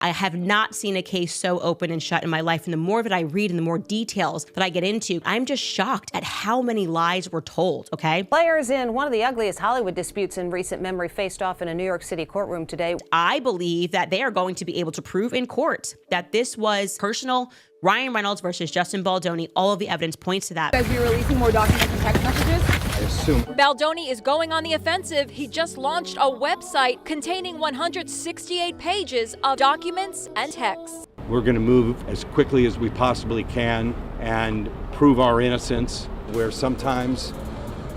I have not seen a case so open and shut in my life. And the more that I read and the more details that I get into, I'm just shocked at how many lies were told, okay? Players in one of the ugliest Hollywood disputes in recent memory faced off in a New York City courtroom today. I believe that they are going to be able to prove in court that this was personal. Ryan Reynolds versus Justin Baldoni, all of the evidence points to that. Guys, be releasing more documents and text messages? I assume. Baldoni is going on the offensive. He just launched a website containing 168 pages of documents and texts. We're going to move as quickly as we possibly can and prove our innocence, where sometimes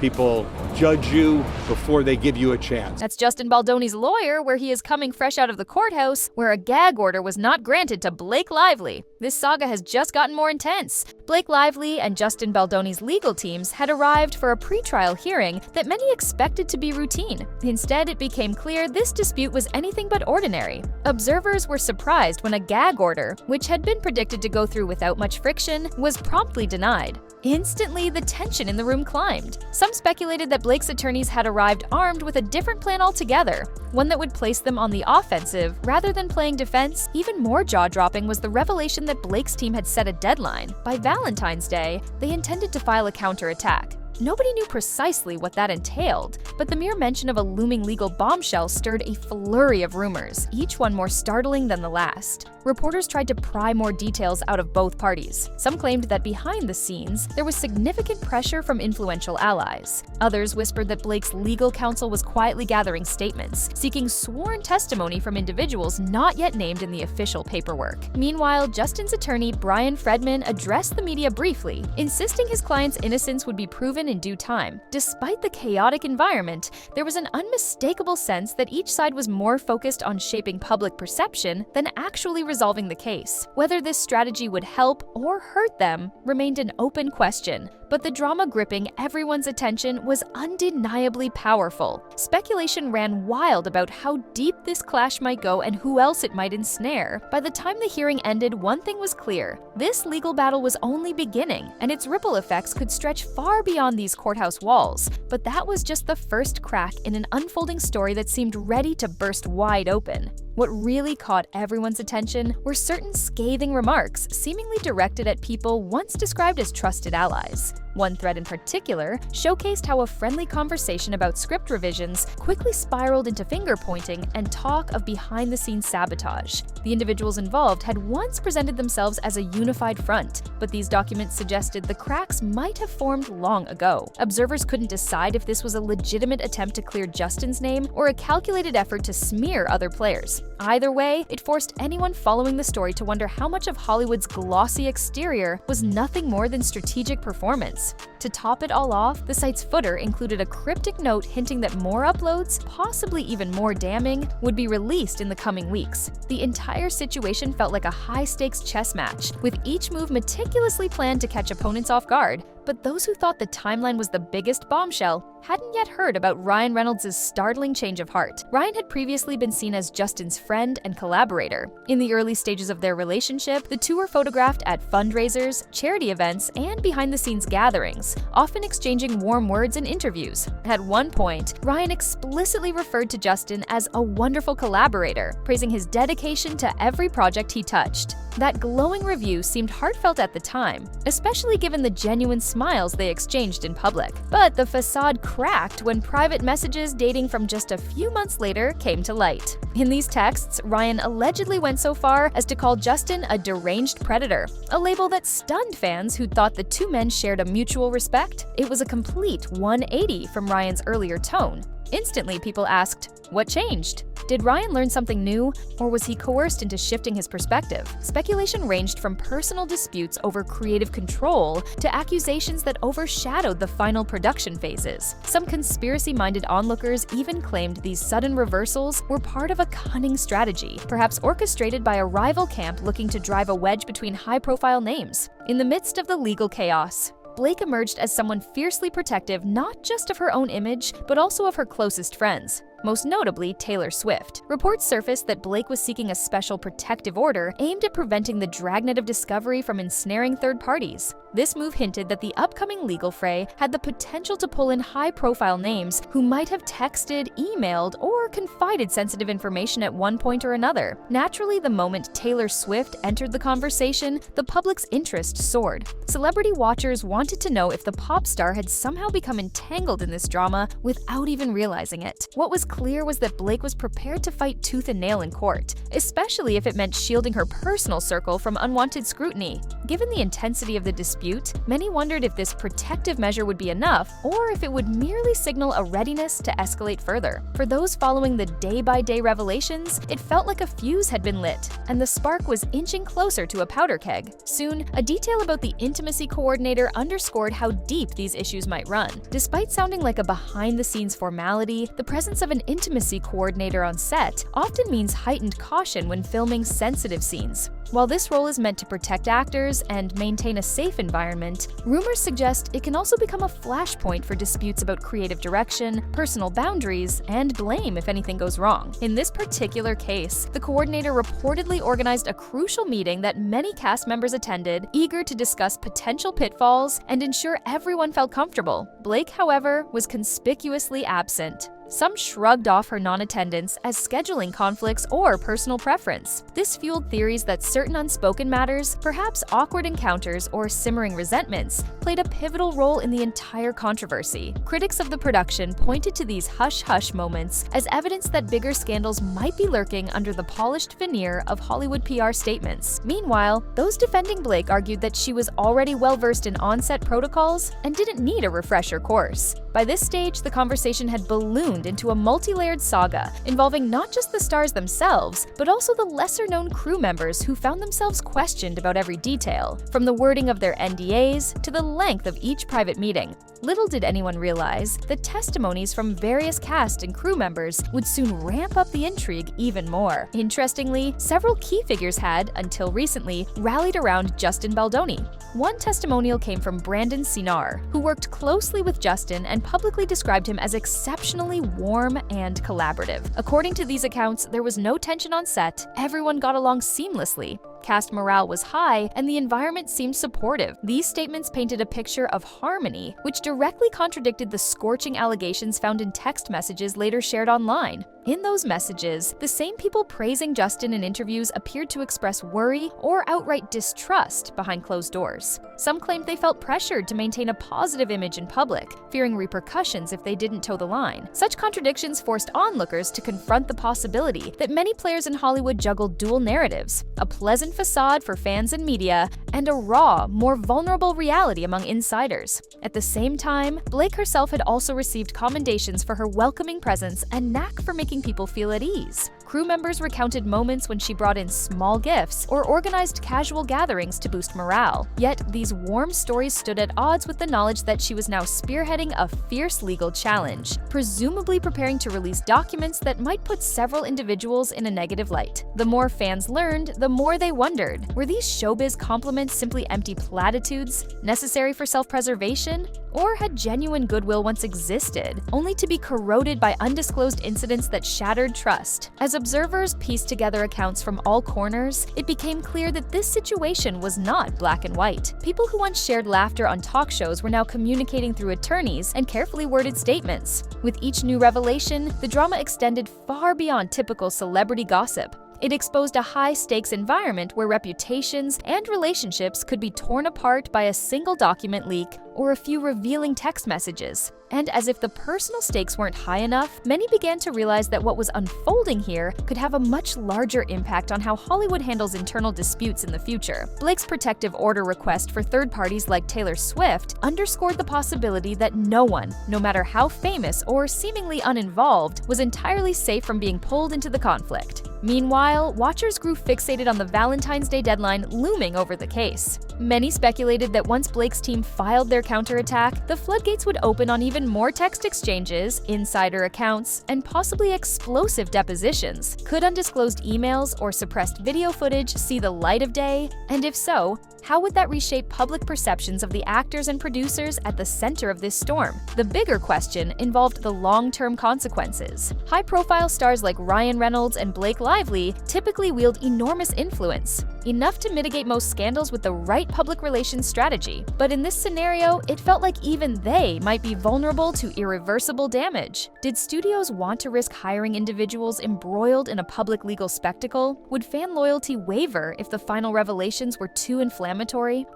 people judge you before they give you a chance. That's Justin Baldoni's lawyer, where he is coming fresh out of the courthouse, where a gag order was not granted to Blake Lively. This saga has just gotten more intense. Blake Lively and Justin Baldoni's legal teams had arrived for a pretrial hearing that many expected to be routine. Instead, it became clear this dispute was anything but ordinary. Observers were surprised when a gag order, which had been predicted to go through without much friction, was promptly denied. Instantly, the tension in the room climbed. Some speculated that Blake's attorneys had arrived armed with a different plan altogether, one that would place them on the offensive rather than playing defense. Even more jaw-dropping was the revelation that Blake's team had set a deadline. By Valentine's Day, they intended to file a counterattack. Nobody knew precisely what that entailed, but the mere mention of a looming legal bombshell stirred a flurry of rumors, each one more startling than the last. Reporters tried to pry more details out of both parties. Some claimed that behind the scenes, there was significant pressure from influential allies. Others whispered that Blake's legal counsel was quietly gathering statements, seeking sworn testimony from individuals not yet named in the official paperwork. Meanwhile, Justin's attorney, Brian Fredman, addressed the media briefly, insisting his client's innocence would be proven in due time. Despite the chaotic environment, there was an unmistakable sense that each side was more focused on shaping public perception than actually resolving the case. Whether this strategy would help or hurt them remained an open question, but the drama gripping everyone's attention was undeniably powerful. Speculation ran wild about how deep this clash might go and who else it might ensnare. By the time the hearing ended, one thing was clear: this legal battle was only beginning, and its ripple effects could stretch far beyond these courthouse walls. But that was just the first crack in an unfolding story that seemed ready to burst wide open. What really caught everyone's attention were certain scathing remarks seemingly directed at people once described as trusted allies. One thread in particular showcased how a friendly conversation about script revisions quickly spiraled into finger-pointing and talk of behind-the-scenes sabotage. The individuals involved had once presented themselves as a unified front, but these documents suggested the cracks might have formed long ago. Observers couldn't decide if this was a legitimate attempt to clear Justin's name or a calculated effort to smear other players. Either way, it forced anyone following the story to wonder how much of Hollywood's glossy exterior was nothing more than strategic performance. To top it all off, the site's footer included a cryptic note hinting that more uploads, possibly even more damning, would be released in the coming weeks. The entire situation felt like a high-stakes chess match, with each move meticulously planned to catch opponents off guard. But those who thought the timeline was the biggest bombshell hadn't yet heard about Ryan Reynolds' startling change of heart. Ryan had previously been seen as Justin's friend and collaborator. In the early stages of their relationship, the two were photographed at fundraisers, charity events, and behind-the-scenes gatherings, often exchanging warm words in interviews. At one point, Ryan explicitly referred to Justin as a wonderful collaborator, praising his dedication to every project he touched. That glowing review seemed heartfelt at the time, especially given the genuine smiles they exchanged in public. But the facade cracked when private messages dating from just a few months later came to light. In these texts, Ryan allegedly went so far as to call Justin a deranged predator, a label that stunned fans who thought the two men shared a mutual respect. It was a complete 180 from Ryan's earlier tone. Instantly, people asked, what changed? Did Ryan learn something new, or was he coerced into shifting his perspective? Speculation ranged from personal disputes over creative control to accusations that overshadowed the final production phases. Some conspiracy-minded onlookers even claimed these sudden reversals were part of a cunning strategy, perhaps orchestrated by a rival camp looking to drive a wedge between high-profile names. In the midst of the legal chaos, Blake emerged as someone fiercely protective not just of her own image, but also of her closest friends. most notably Taylor Swift. Reports surfaced that Blake was seeking a special protective order aimed at preventing the dragnet of discovery from ensnaring third parties. This move hinted that the upcoming legal fray had the potential to pull in high-profile names who might have texted, emailed, or confided sensitive information at one point or another. Naturally, the moment Taylor Swift entered the conversation, the public's interest soared. Celebrity watchers wanted to know if the pop star had somehow become entangled in this drama without even realizing it. What was clear was that Blake was prepared to fight tooth and nail in court, especially if it meant shielding her personal circle from unwanted scrutiny. Given the intensity of the dispute, many wondered if this protective measure would be enough, or if it would merely signal a readiness to escalate further. For those following the day-by-day revelations, it felt like a fuse had been lit, and the spark was inching closer to a powder keg. Soon, a detail about the intimacy coordinator underscored how deep these issues might run. Despite sounding like a behind-the-scenes formality, the presence of an intimacy coordinator on set often means heightened caution when filming sensitive scenes. While this role is meant to protect actors and maintain a safe environment, rumors suggest it can also become a flashpoint for disputes about creative direction, personal boundaries, and blame if anything goes wrong. In this particular case, the coordinator reportedly organized a crucial meeting that many cast members attended, eager to discuss potential pitfalls and ensure everyone felt comfortable. Blake, however, was conspicuously absent. Some shrugged off her non-attendance as scheduling conflicts or personal preference. This fueled theories that certain unspoken matters, perhaps awkward encounters or simmering resentments, played a pivotal role in the entire controversy. Critics of the production pointed to these hush-hush moments as evidence that bigger scandals might be lurking under the polished veneer of Hollywood PR statements. Meanwhile, those defending Blake argued that she was already well-versed in on-set protocols and didn't need a refresher course. By this stage, the conversation had ballooned into a multi-layered saga involving not just the stars themselves, but also the lesser-known crew members who found themselves questioned about every detail, from the wording of their NDAs to the length of each private meeting. Little did anyone realize that testimonies from various cast and crew members would soon ramp up the intrigue even more. Interestingly, several key figures had, until recently, rallied around Justin Baldoni. One testimonial came from Brandon Sinar, who worked closely with Justin and publicly described him as exceptionally warm and collaborative. According to these accounts, there was no tension on set, everyone got along seamlessly. Cast morale was high, and the environment seemed supportive. These statements painted a picture of harmony, which directly contradicted the scorching allegations found in text messages later shared online. In those messages, the same people praising Justin in interviews appeared to express worry or outright distrust behind closed doors. Some claimed they felt pressured to maintain a positive image in public, fearing repercussions if they didn't toe the line. Such contradictions forced onlookers to confront the possibility that many players in Hollywood juggled dual narratives: a pleasant facade for fans and media, and a raw, more vulnerable reality among insiders. At the same time, Blake herself had also received commendations for her welcoming presence and knack for making people feel at ease. Crew members recounted moments when she brought in small gifts or organized casual gatherings to boost morale. Yet, these warm stories stood at odds with the knowledge that she was now spearheading a fierce legal challenge, presumably preparing to release documents that might put several individuals in a negative light. The more fans learned, the more they wondered, were these showbiz compliments simply empty platitudes, necessary for self-preservation? Or had genuine goodwill once existed, only to be corroded by undisclosed incidents that shattered trust? As observers pieced together accounts from all corners, it became clear that this situation was not black and white. People who once shared laughter on talk shows were now communicating through attorneys and carefully worded statements. With each new revelation, the drama extended far beyond typical celebrity gossip. It exposed a high-stakes environment where reputations and relationships could be torn apart by a single document leak or a few revealing text messages. And as if the personal stakes weren't high enough, many began to realize that what was unfolding here could have a much larger impact on how Hollywood handles internal disputes in the future. Blake's protective order request for third parties like Taylor Swift underscored the possibility that no one, no matter how famous or seemingly uninvolved, was entirely safe from being pulled into the conflict. Meanwhile, watchers grew fixated on the Valentine's Day deadline looming over the case. Many speculated that once Blake's team filed their counterattack, the floodgates would open on even more text exchanges, insider accounts, and possibly explosive depositions. Could undisclosed emails or suppressed video footage see the light of day? And if so, how would that reshape public perceptions of the actors and producers at the center of this storm? The bigger question involved the long-term consequences. High-profile stars like Ryan Reynolds and Blake Lively typically wield enormous influence, enough to mitigate most scandals with the right public relations strategy. But in this scenario, it felt like even they might be vulnerable to irreversible damage. Did studios want to risk hiring individuals embroiled in a public legal spectacle? Would fan loyalty waver if the final revelations were too inflammatory?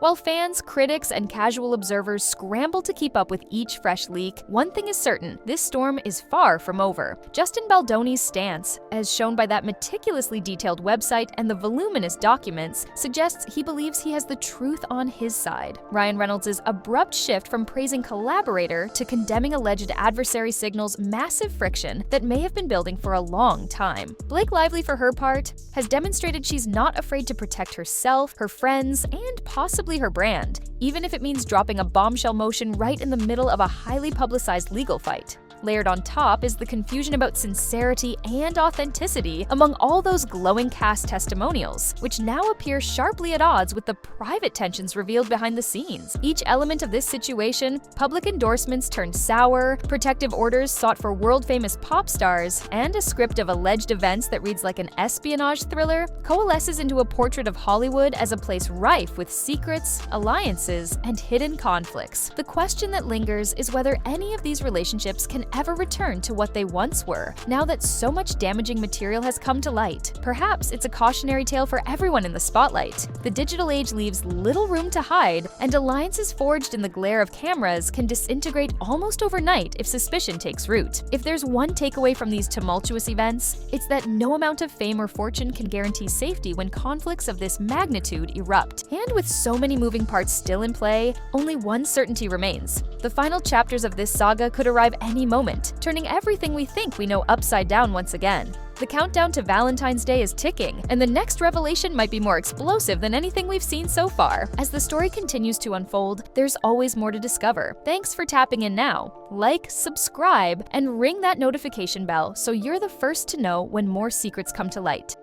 While fans, critics, and casual observers scramble to keep up with each fresh leak, one thing is certain: this storm is far from over. Justin Baldoni's stance, as shown by that meticulously detailed website and the voluminous documents, suggests he believes he has the truth on his side. Ryan Reynolds' abrupt shift from praising collaborator to condemning alleged adversary signals massive friction that may have been building for a long time. Blake Lively, for her part, has demonstrated she's not afraid to protect herself, her friends, and possibly her brand, even if it means dropping a bombshell motion right in the middle of a highly publicized legal fight. Layered on top is the confusion about sincerity and authenticity among all those glowing cast testimonials, which now appear sharply at odds with the private tensions revealed behind the scenes. Each element of this situation, public endorsements turned sour, protective orders sought for world-famous pop stars, and a script of alleged events that reads like an espionage thriller, coalesces into a portrait of Hollywood as a place rife with secrets, alliances, and hidden conflicts. The question that lingers is whether any of these relationships can ever return to what they once were, now that so much damaging material has come to light. Perhaps it's a cautionary tale for everyone in the spotlight. The digital age leaves little room to hide, and alliances forged in the glare of cameras can disintegrate almost overnight if suspicion takes root. If there's one takeaway from these tumultuous events, it's that no amount of fame or fortune can guarantee safety when conflicts of this magnitude erupt. And with so many moving parts still in play, only one certainty remains: the final chapters of this saga could arrive any moment, turning everything we think we know upside down once again. The countdown to Valentine's Day is ticking, and the next revelation might be more explosive than anything we've seen so far. As the story continues to unfold, there's always more to discover. Thanks for tapping in now. Like, subscribe, and ring that notification bell so you're the first to know when more secrets come to light.